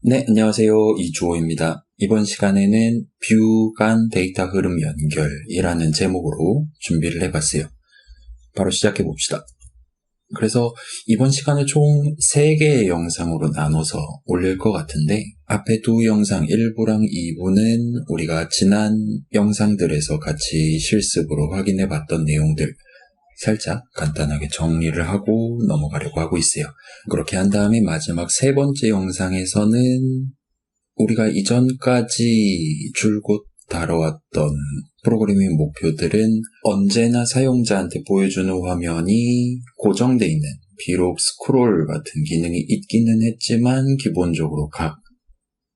네, 안녕하세요. 이주호입니다. 이번 시간에는 뷰 간 데이터 흐름 연결이라는 제목으로 준비를 해봤어요. 바로 시작해봅시다. 그래서 이번 시간에 총 3개의 영상으로 나눠서 올릴 것 같은데, 앞에 두 영상 1부랑 2부는 우리가 지난 영상들에서 같이 실습으로 확인해봤던 내용들 살짝 간단하게 정리를 하고 넘어가려고 하고 있어요. 그렇게 한 다음에 마지막 3번째 영상에서는 우리가 이전까지 줄곧 다뤄왔던 프로그래밍 목표들은 언제나 사용자한테 보여주는 화면이 고정되어 있는, 비록 스크롤 같은 기능이 있기는 했지만 기본적으로 각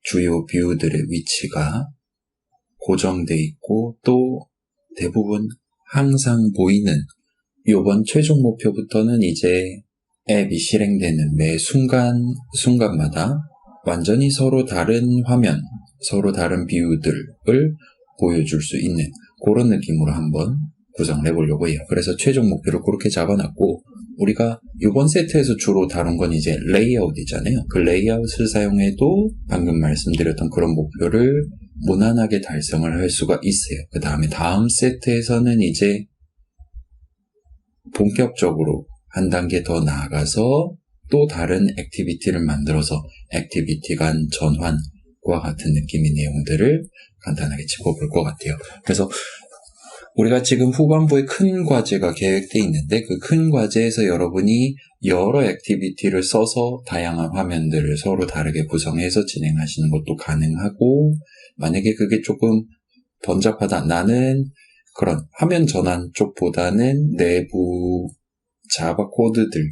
주요 뷰들의 위치가 고정되어 있고 또 대부분 항상 보이는, 이번 최종 목표부터는 이제 앱이 실행되는 매 순간마다 완전히 서로 다른 화면, 서로 다른 뷰들을 보여줄 수 있는 그런 느낌으로 한번 구성을 해보려고 해요. 그래서 최종 목표를 그렇게 잡아놨고, 우리가 이번 세트에서 주로 다룬 건 이제 레이아웃이잖아요. 그 레이아웃을 사용해도 방금 말씀드렸던 그런 목표를 무난하게 달성을 할 수가 있어요. 그 다음에 다음 세트에서는 이제 본격적으로 한 단계 더 나아가서 또 다른 액티비티를 만들어서 액티비티 간 전환과 같은 느낌의 내용들을 간단하게 짚어볼 것 같아요. 그래서 우리가 지금 후반부에 큰 과제가 계획되어 있는데, 그 큰 과제에서 여러분이 여러 액티비티를 써서 다양한 화면들을 서로 다르게 구성해서 진행하시는 것도 가능하고, 만약에 그게 조금 번잡하다, 나는 그런 화면 전환 쪽보다는 내부 자바 코드들에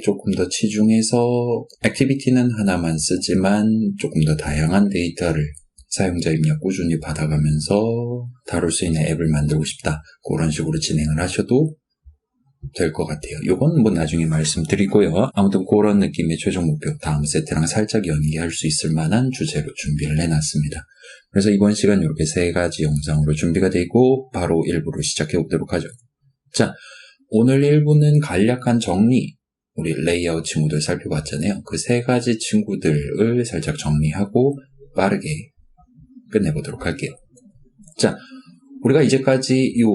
조금 더 치중해서 액티비티는 하나만 쓰지만 조금 더 다양한 데이터를 사용자 입력 꾸준히 받아가면서 다룰 수 있는 앱을 만들고 싶다, 그런 식으로 진행을 하셔도 될 것 같아요. 요건 뭐 나중에 말씀드리고요. 아무튼 그런 느낌의 최종 목표, 다음 세트랑 살짝 연계할 수 있을 만한 주제로 준비를 해놨습니다. 그래서 이번 시간 이렇게 3가지 영상으로 준비가 되어 있고, 바로 1부로 시작해 보도록 하죠. 자, 오늘 1부는 간략한 정리, 우리 레이아웃 친구들 살펴봤잖아요. 그 3가지 친구들을 살짝 정리하고 빠르게 끝내보도록 할게요. 자, 우리가 이제까지 요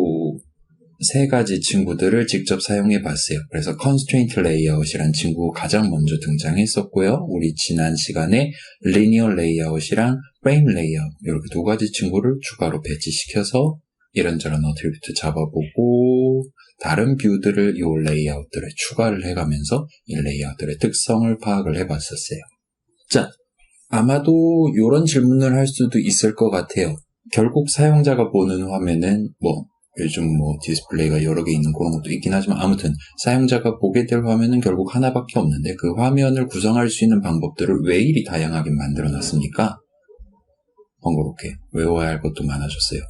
3가지 친구들을 직접 사용해 봤어요. 그래서 constraint layout이란 친구 가장 먼저 등장했었고요. 우리 지난 시간에 linear layout이랑 frame layout, 이렇게 2가지 친구를 추가로 배치시켜서 이런저런 어트리뷰트 잡아보고 다른 뷰들을 이 레이아웃들에 추가를 해가면서 이 레이아웃들의 특성을 파악을 해봤었어요. 자, 아마도 이런 질문을 할 수도 있을 것 같아요. 결국 사용자가 보는 화면은 요즘 디스플레이가 여러 개 있는 그런 것도 있긴 하지만, 아무튼 사용자가 보게 될 화면은 결국 하나밖에 없는데, 그 화면을 구성할 수 있는 방법들을 왜 이리 다양하게 만들어놨습니까? 번거롭게 외워야 할 것도 많아졌어요.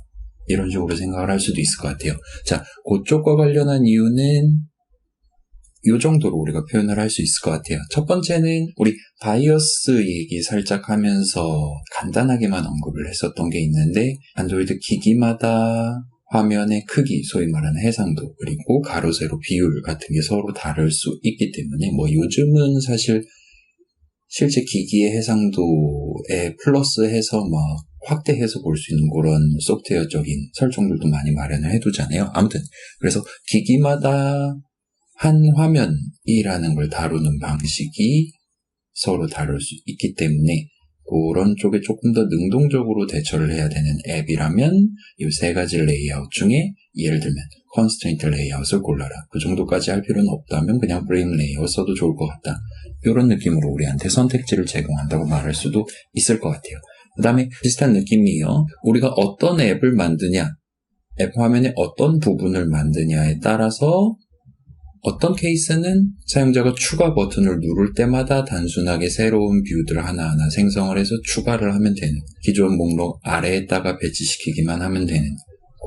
이런 식으로 생각을 할 수도 있을 것 같아요. 자, 그쪽과 관련한 이유는 이 정도로 우리가 표현을 할 수 있을 것 같아요. 첫 번째는 우리 바이어스 얘기 살짝 하면서 간단하게만 언급을 했었던 게 있는데, 안드로이드 기기마다 화면의 크기, 소위 말하는 해상도, 그리고 가로, 세로, 비율 같은 게 서로 다를 수 있기 때문에, 요즘은 사실 실제 기기의 해상도에 플러스해서 확대해서 볼 수 있는 그런 소프트웨어적인 설정들도 많이 마련을 해두잖아요. 아무튼 그래서 기기마다 한 화면이라는 걸 다루는 방식이 서로 다를 수 있기 때문에 그런 쪽에 조금 더 능동적으로 대처를 해야 되는 앱이라면 이 3가지 레이아웃 중에 예를 들면 constraint 레이아웃을 골라라, 그 정도까지 할 필요는 없다면 그냥 frame 레이아웃 써도 좋을 것 같다, 이런 느낌으로 우리한테 선택지를 제공한다고 말할 수도 있을 것 같아요. 그 다음에 비슷한 느낌이에요. 우리가 어떤 앱을 만드냐, 앱 화면의 어떤 부분을 만드냐에 따라서 어떤 케이스는 사용자가 추가 버튼을 누를 때마다 단순하게 새로운 뷰들을 하나하나 생성을 해서 추가를 하면 되는, 기존 목록 아래에다가 배치시키기만 하면 되는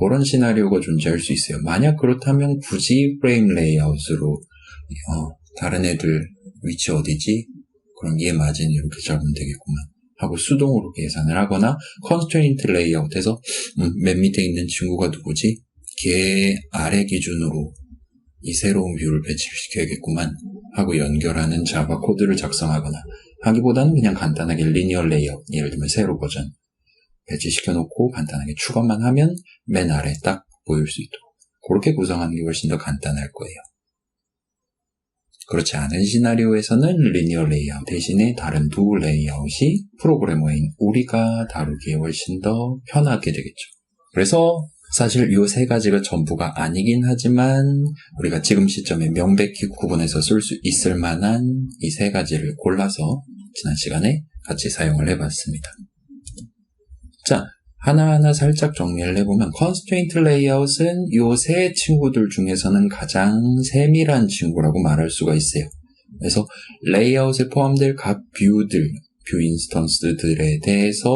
그런 시나리오가 존재할 수 있어요. 만약 그렇다면 굳이 프레임 레이아웃으로 다른 애들 위치 어디지? 그럼 얘 마진 이렇게 잡으면 되겠구만 하고 수동으로 계산을 하거나, constraint 레이아웃에서 맨 밑에 있는 친구가 누구지? 걔 아래 기준으로 이 새로운 뷰를 배치시켜야겠구만 하고 연결하는 자바 코드를 작성하거나 하기보다는 그냥 간단하게 리니어 레이아웃, 예를 들면 세로 버전 배치시켜놓고 간단하게 추가만 하면 맨 아래 딱 보일 수 있도록 그렇게 구성하는 게 훨씬 더 간단할 거예요. 그렇지 않은 시나리오에서는 리니어 레이아웃 대신에 다른 두 레이아웃이 프로그래머인 우리가 다루기에 훨씬 더 편하게 되겠죠. 그래서 사실 이 세 가지가 전부가 아니긴 하지만 우리가 지금 시점에 명백히 구분해서 쓸 수 있을 만한 이 세 가지를 골라서 지난 시간에 같이 사용을 해봤습니다. 자, 하나하나 살짝 정리를 해보면 constraint layout은 이 세 친구들 중에서는 가장 세밀한 친구라고 말할 수가 있어요. 그래서 레이아웃에 포함될 각 뷰들, 뷰 인스턴스들에 대해서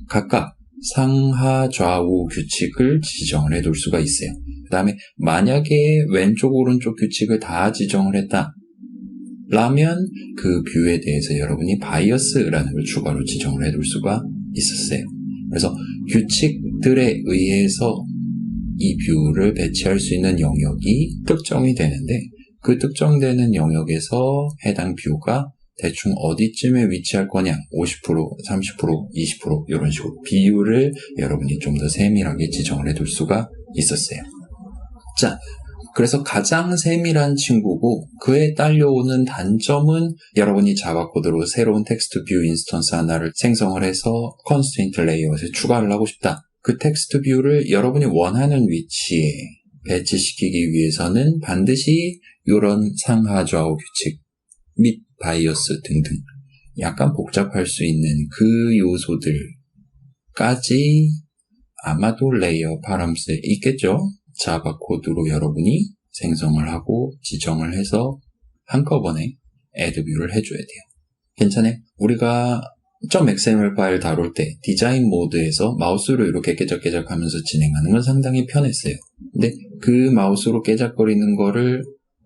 각각 상하 좌우 규칙을 지정을 해둘 수가 있어요. 그 다음에 만약에 왼쪽 오른쪽 규칙을 다 지정을 했다 라면 그 뷰에 대해서 여러분이 바이어스라는 걸 추가로 지정을 해둘 수가 있었어요. 그래서 규칙들에 의해서 이 뷰를 배치할 수 있는 영역이 특정이 되는데 그 특정되는 영역에서 해당 뷰가 대충 어디쯤에 위치할 거냐 50%, 30%, 20% 이런 식으로 비율을 여러분이 좀 더 세밀하게 지정을 해둘 수가 있었어요. 자, 그래서 가장 세밀한 친구고 그에 딸려오는 단점은 여러분이 자바 코드로 새로운 텍스트 뷰 인스턴스 하나를 생성을 해서 컨스트레인트 레이아웃에 추가를 하고 싶다. 그 텍스트 뷰를 여러분이 원하는 위치에 배치시키기 위해서는 반드시 이런 상하 좌우 규칙 및 바이어스 등등 약간 복잡할 수 있는 그 요소들까지 아마도 레이어 파람스에 있겠죠. 자바 코드로 여러분이 생성을 하고 지정을 해서 한꺼번에 add 뷰를 해줘야 돼요. 괜찮아요? 우리가 .xml 파일 다룰 때 디자인 모드에서 마우스로 이렇게 깨작깨작 하면서 진행하는 건 상당히 편했어요. 근데 그 마우스로 깨작거리는 거를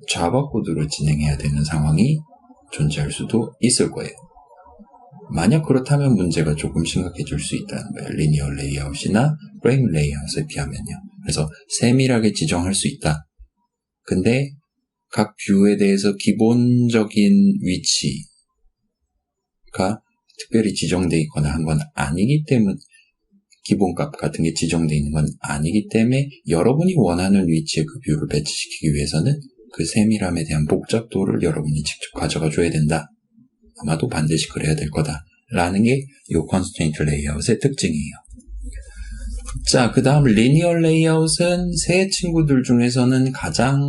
자바 코드로 진행해야 되는 상황이 존재할 수도 있을 거예요. 만약 그렇다면 문제가 조금 심각해질 수 있다는 거예요. 리니어 레이아웃이나 프레임 레이아웃에 비하면요. 그래서 세밀하게 지정할 수 있다. 근데 각 뷰에 대해서 기본적인 위치가 특별히 지정되어 있거나 한 건 아니기 때문에 기본값 같은 게 지정되어 있는 건 아니기 때문에 여러분이 원하는 위치에 그 뷰를 배치시키기 위해서는 그 세밀함에 대한 복잡도를 여러분이 직접 가져가 줘야 된다. 아마도 반드시 그래야 될 거다라는 게 이 constraint layout의 특징이에요. 자, 그 다음 linear layout은 세 친구들 중에서는 가장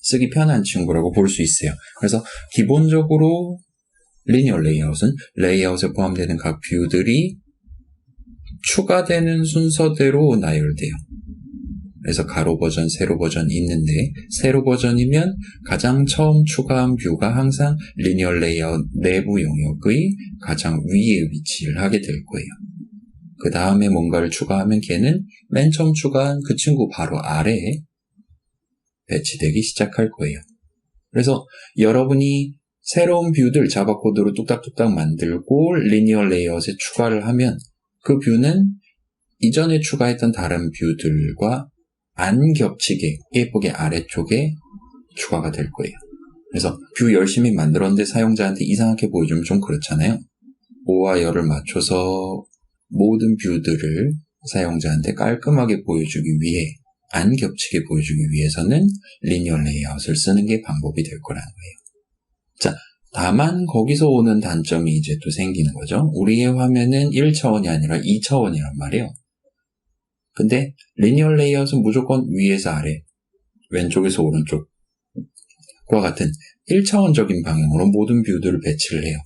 쓰기 편한 친구라고 볼 수 있어요. 그래서 기본적으로 linear layout은 레이아웃에 포함되는 각 뷰들이 추가되는 순서대로 나열돼요. 그래서 가로 버전, 세로 버전이 있는데 세로 버전이면 가장 처음 추가한 뷰가 항상 리니어 레이아웃 내부 영역의 가장 위에 위치를 하게 될 거예요. 그 다음에 뭔가를 추가하면 걔는 맨 처음 추가한 그 친구 바로 아래에 배치되기 시작할 거예요. 그래서 여러분이 새로운 뷰들 자바 코드로 뚝딱뚝딱 만들고 리니어 레이아웃에 추가를 하면 그 뷰는 이전에 추가했던 다른 뷰들과 안 겹치게 예쁘게 아래쪽에 추가가 될 거예요. 그래서 뷰 열심히 만들었는데 사용자한테 이상하게 보여주면 좀 그렇잖아요. O와 열을 맞춰서 모든 뷰들을 사용자한테 깔끔하게 보여주기 위해 안 겹치게 보여주기 위해서는 리니어 레이아웃을 쓰는 게 방법이 될 거라는 거예요. 자, 다만 거기서 오는 단점이 이제 또 생기는 거죠. 우리의 화면은 1차원이 아니라 2차원이란 말이에요. 근데 리니어 레이아웃은 무조건 위에서 아래, 왼쪽에서 오른쪽과 같은 1차원적인 방향으로 모든 뷰들을 배치를 해요.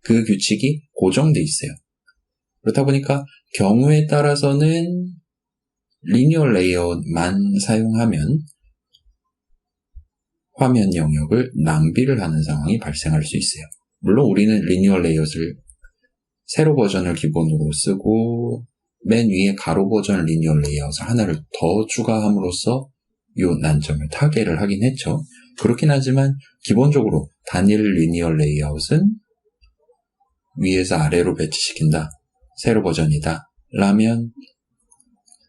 그 규칙이 고정돼 있어요. 그렇다 보니까 경우에 따라서는 리니어 레이아웃만 사용하면 화면 영역을 낭비를 하는 상황이 발생할 수 있어요. 물론 우리는 리니어 레이아웃을 세로 버전을 기본으로 쓰고 맨 위에 가로 버전 리니어 레이아웃을 하나를 더 추가함으로써 이 난점을 타개를 하긴 했죠. 그렇긴 하지만 기본적으로 단일 리니어 레이아웃은 위에서 아래로 배치시킨다. 세로 버전이다. 라면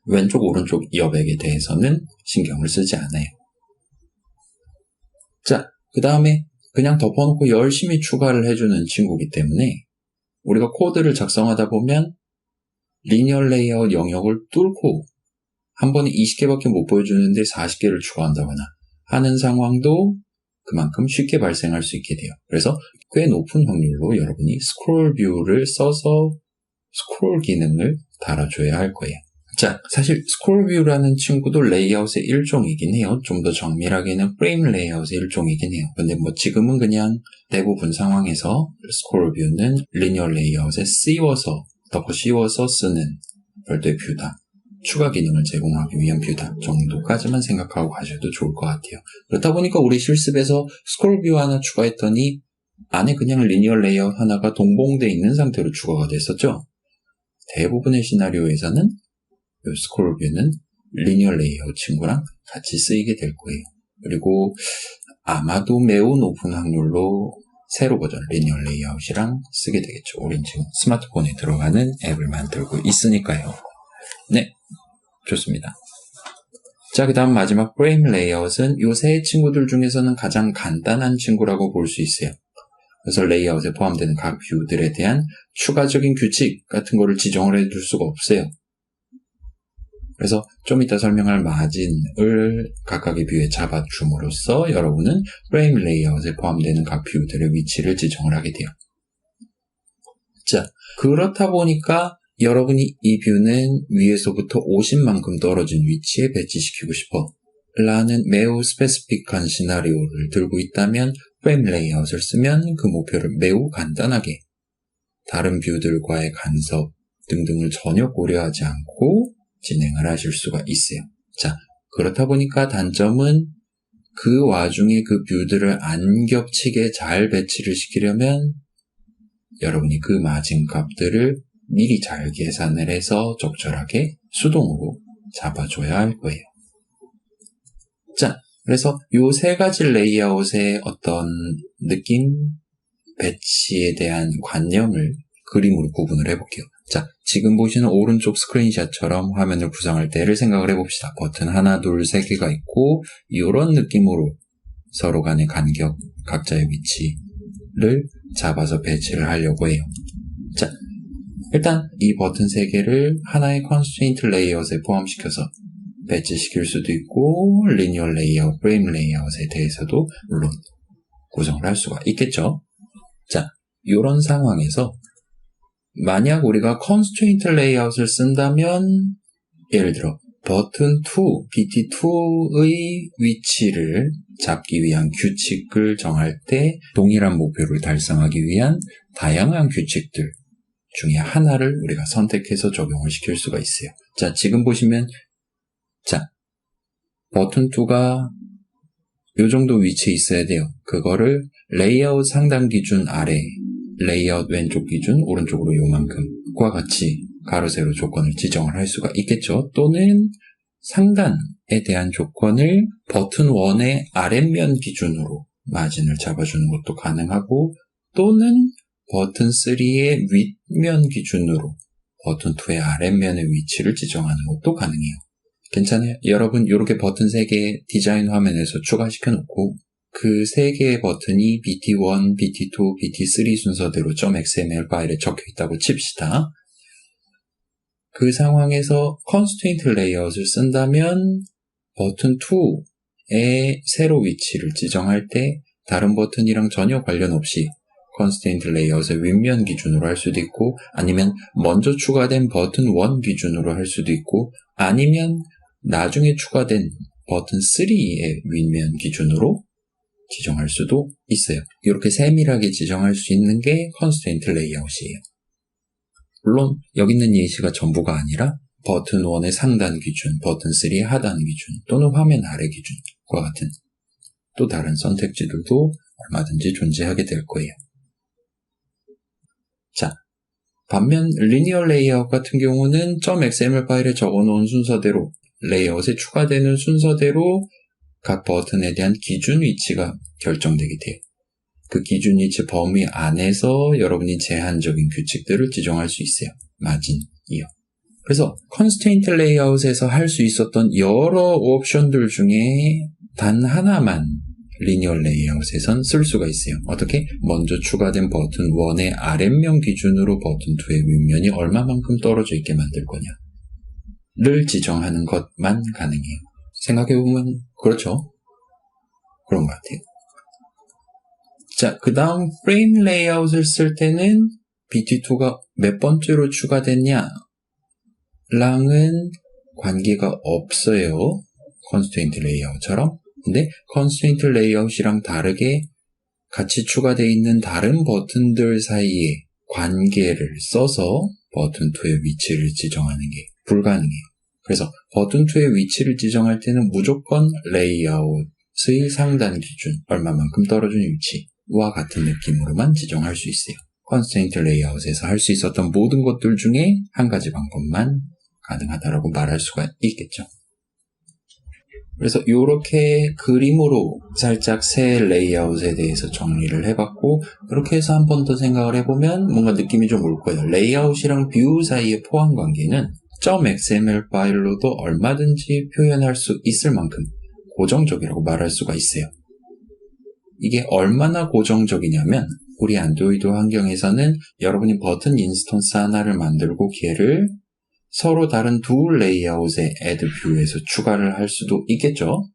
왼쪽 오른쪽 여백에 대해서는 신경을 쓰지 않아요. 자, 그 다음에 그냥 덮어놓고 열심히 추가를 해주는 친구이기 때문에 우리가 코드를 작성하다 보면 리니어 레이아웃 영역을 뚫고 한 번에 20개밖에 못 보여주는데 40개를 추가한다거나 하는 상황도 그만큼 쉽게 발생할 수 있게 돼요. 그래서 꽤 높은 확률로 여러분이 스크롤 뷰를 써서 스크롤 기능을 달아줘야 할 거예요. 자, 사실 스크롤 뷰라는 친구도 레이아웃의 일종이긴 해요. 좀 더 정밀하게는 프레임 레이아웃의 일종이긴 해요. 근데 뭐 지금은 그냥 대부분 상황에서 스크롤 뷰는 리니어 레이아웃에 덮어 씌워서 쓰는 별도의 뷰다. 추가 기능을 제공하기 위한 뷰다 정도까지만 생각하고 가셔도 좋을 것 같아요. 그렇다 보니까 우리 실습에서 스크롤 뷰 하나 추가했더니 안에 그냥 리니어 레이아웃 하나가 동봉되어 있는 상태로 추가가 됐었죠. 대부분의 시나리오에서는 이 스크롤 뷰는 리니어 레이아웃 친구랑 같이 쓰이게 될 거예요. 그리고 아마도 매우 높은 확률로 새로 버전 리니어 레이아웃이랑 쓰게 되겠죠. 우린 지금 스마트폰에 들어가는 앱을 만들고 있으니까요. 네, 좋습니다. 자, 그 다음 마지막 프레임 레이아웃은 이 세 친구들 중에서는 가장 간단한 친구라고 볼 수 있어요. 그래서 레이아웃에 포함되는 각 뷰들에 대한 추가적인 규칙 같은 거를 지정을 해둘 수가 없어요. 그래서 좀 이따 설명할 마진을 각각의 뷰에 잡아줌으로써 여러분은 프레임 레이아웃에 포함되는 각 뷰들의 위치를 지정을 하게 돼요. 자, 그렇다 보니까 여러분이 이 뷰는 위에서부터 50만큼 떨어진 위치에 배치시키고 싶어 라는 매우 스페시픽한 시나리오를 들고 있다면 프레임 레이아웃을 쓰면 그 목표를 매우 간단하게 다른 뷰들과의 간섭 등등을 전혀 고려하지 않고 진행을 하실 수가 있어요. 자, 그렇다 보니까 단점은 그 와중에 그 뷰들을 안 겹치게 잘 배치를 시키려면 여러분이 그 마진 값들을 미리 잘 계산을 해서 적절하게 수동으로 잡아줘야 할 거예요. 자, 그래서 요 세 가지 레이아웃의 어떤 느낌, 배치에 대한 관념을 그림으로 구분을 해볼게요. 자, 지금 보시는 오른쪽 스크린샷처럼 화면을 구성할 때를 생각을 해봅시다. 버튼 하나, 둘, 세 개가 있고 이런 느낌으로 서로 간의 간격, 각자의 위치를 잡아서 배치를 하려고 해요. 자, 일단 이 버튼 3개를 하나의 컨스트레인트 레이아웃에 포함시켜서 배치시킬 수도 있고 리니어 레이아웃, 프레임 레이아웃에 대해서도 물론 구성을 할 수가 있겠죠. 자, 이런 상황에서 만약 우리가 컨스트레인트 레이아웃을 쓴다면 예를 들어 버튼 2, BT2의 위치를 잡기 위한 규칙을 정할 때 동일한 목표를 달성하기 위한 다양한 규칙들 중에 하나를 우리가 선택해서 적용을 시킬 수가 있어요. 자, 지금 보시면 자, 버튼 2가 이 정도 위치에 있어야 돼요. 그거를 레이아웃 상단 기준 아래, 레이아웃 왼쪽 기준 오른쪽으로 요만큼과 같이 가로 세로 조건을 지정을 할 수가 있겠죠. 또는 상단에 대한 조건을 버튼 1의 아랫면 기준으로 마진을 잡아주는 것도 가능하고 또는 버튼 3의 윗면 기준으로 버튼 2의 아랫면의 위치를 지정하는 것도 가능해요. 괜찮아요? 여러분 이렇게 버튼 3개 디자인 화면에서 추가시켜 놓고 그 3개의 버튼이 BT1, BT2, BT3 순서대로 .xml 파일에 적혀 있다고 칩시다. 그 상황에서 컨스트레인트 레이아웃을 쓴다면 버튼 2의 세로 위치를 지정할 때 다른 버튼이랑 전혀 관련 없이 컨스트레인트 레이아웃의 윗면 기준으로 할 수도 있고 아니면 먼저 추가된 버튼 1 기준으로 할 수도 있고 아니면 나중에 추가된 버튼 3의 윗면 기준으로 지정할 수도 있어요. 이렇게 세밀하게 지정할 수 있는 게 컨스트레인트 레이아웃이에요. 물론 여기 있는 예시가 전부가 아니라 버튼 1의 상단 기준, 버튼 3의 하단 기준 또는 화면 아래 기준과 같은 또 다른 선택지들도 얼마든지 존재하게 될 거예요. 자, 반면 리니어 레이아웃 같은 경우는 .xml 파일에 적어놓은 순서대로 레이아웃에 추가되는 순서대로 각 버튼에 대한 기준 위치가 결정되게 돼요. 그 기준 위치 범위 안에서 여러분이 제한적인 규칙들을 지정할 수 있어요. 마진이요. 그래서 컨스트레인트 레이아웃에서 할 수 있었던 여러 옵션들 중에 단 하나만 리니어 레이아웃에선 쓸 수가 있어요. 어떻게? 먼저 추가된 버튼 1의 아랫면 기준으로 버튼 2의 윗면이 얼마만큼 떨어져 있게 만들 거냐를 지정하는 것만 가능해요. 생각해보면 그렇죠? 그런 것 같아요. 자, 그 다음 프레임 레이아웃을 쓸 때는 BT2가 몇 번째로 추가됐냐? 랑은 관계가 없어요. 컨스트레인트 레이아웃처럼. 근데 컨스트레인트 레이아웃이랑 다르게 같이 추가되어 있는 다른 버튼들 사이에 관계를 써서 버튼 2의 위치를 지정하는 게 불가능해요. 그래서 버튼 2의 위치를 지정할 때는 무조건 레이아웃의 상단 기준, 얼마만큼 떨어진 위치와 같은 느낌으로만 지정할 수 있어요. 컨스트레인트 레이아웃에서 할 수 있었던 모든 것들 중에 한 가지 방법만 가능하다라고 말할 수가 있겠죠. 그래서 이렇게 그림으로 살짝 새 레이아웃에 대해서 정리를 해봤고, 이렇게 해서 한 번 더 생각을 해보면 뭔가 느낌이 좀 올 거예요. 레이아웃이랑 뷰 사이의 포함 관계는 .xml 파일로도 얼마든지 표현할 수 있을 만큼 고정적이라고 말할 수가 있어요. 이게 얼마나 고정적이냐면 우리 안드로이드 환경에서는 여러분이 버튼 인스턴스 하나를 만들고 걔를 서로 다른 두 레이아웃의 add 뷰에서 추가를 할 수도 있겠죠.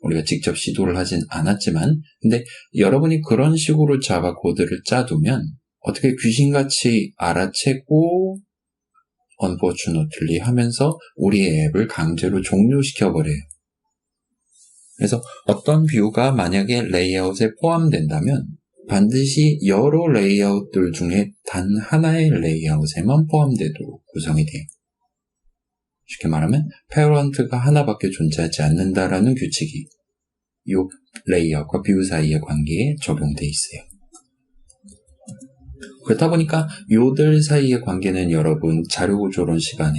우리가 직접 시도를 하진 않았지만, 근데 여러분이 그런 식으로 자바 코드를 짜두면 어떻게 귀신같이 알아채고 unfortunately 하면서 우리의 앱을 강제로 종료시켜버려요. 그래서 어떤 뷰가 만약에 레이아웃에 포함된다면 반드시 여러 레이아웃들 중에 단 하나의 레이아웃에만 포함되도록 구성이 돼요. 쉽게 말하면 페어런트가 하나밖에 존재하지 않는다라는 규칙이 이 레이아웃과 뷰 사이의 관계에 적용돼 있어요. 그렇다 보니까 요들 사이의 관계는 여러분 자료구조론 시간에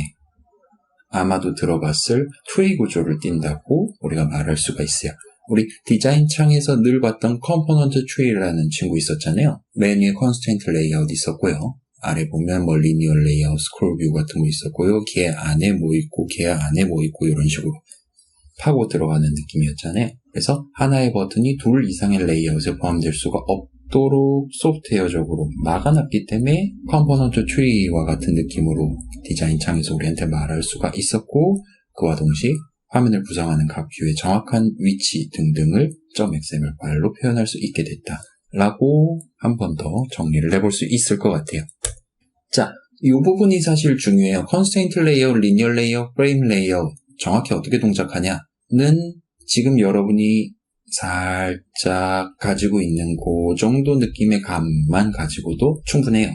아마도 들어봤을 트리 구조를 띈다고 우리가 말할 수가 있어요. 우리 디자인 창에서 늘 봤던 컴포넌트 트리라는 친구 있었잖아요. 맨 위에 컨스트레인트 레이아웃 있었고요. 아래 보면 뭐 리니어 레이아웃, 스크롤 뷰 같은 거 있었고요. 걔 안에 뭐 있고 걔 안에 뭐 있고 이런 식으로 파고 들어가는 느낌이었잖아요. 그래서 하나의 버튼이 둘 이상의 레이아웃에 포함될 수가 없도록 소프트웨어적으로 막아놨기 때문에 컴포넌트 트리와 같은 느낌으로 디자인 창에서 우리한테 말할 수가 있었고, 그와 동시에 화면을 구성하는 각 뷰의 정확한 위치 등등을 .xml 파일로 표현할 수 있게 됐다라고 한 번 더 정리를 해볼 수 있을 것 같아요. 자, 이 부분이 사실 중요해요. 컨스트레인트 레이아웃, 리니어 레이아웃, 프레임 레이아웃 정확히 어떻게 동작하냐는 지금 여러분이 살짝 가지고 있는 그 정도 느낌의 감만 가지고도 충분해요. 요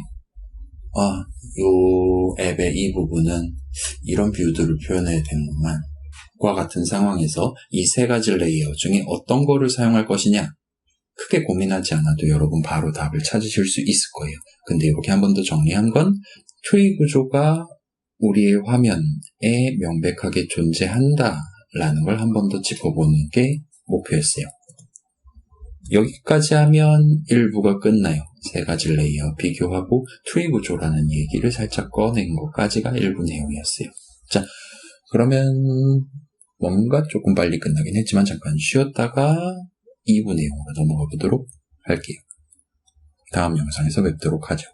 앱의 이 부분은 이런 뷰들을 표현해야 되는구만. 과 같은 상황에서 이 세 가지 레이아웃 중에 어떤 거를 사용할 것이냐? 크게 고민하지 않아도 여러분 바로 답을 찾으실 수 있을 거예요. 근데 이렇게 한 번 더 정리한 건 트리 구조가 우리의 화면에 명백하게 존재한다라는 걸 한 번 더 짚어보는 게 목표였어요. 여기까지 하면 1부가 끝나요. 세 가지 레이아웃 비교하고 트리 구조라는 얘기를 살짝 꺼낸 것까지가 1부 내용이었어요. 자, 그러면 뭔가 조금 빨리 끝나긴 했지만 잠깐 쉬었다가 2부 내용으로 넘어가 보도록 할게요. 다음 영상에서 뵙도록 하죠.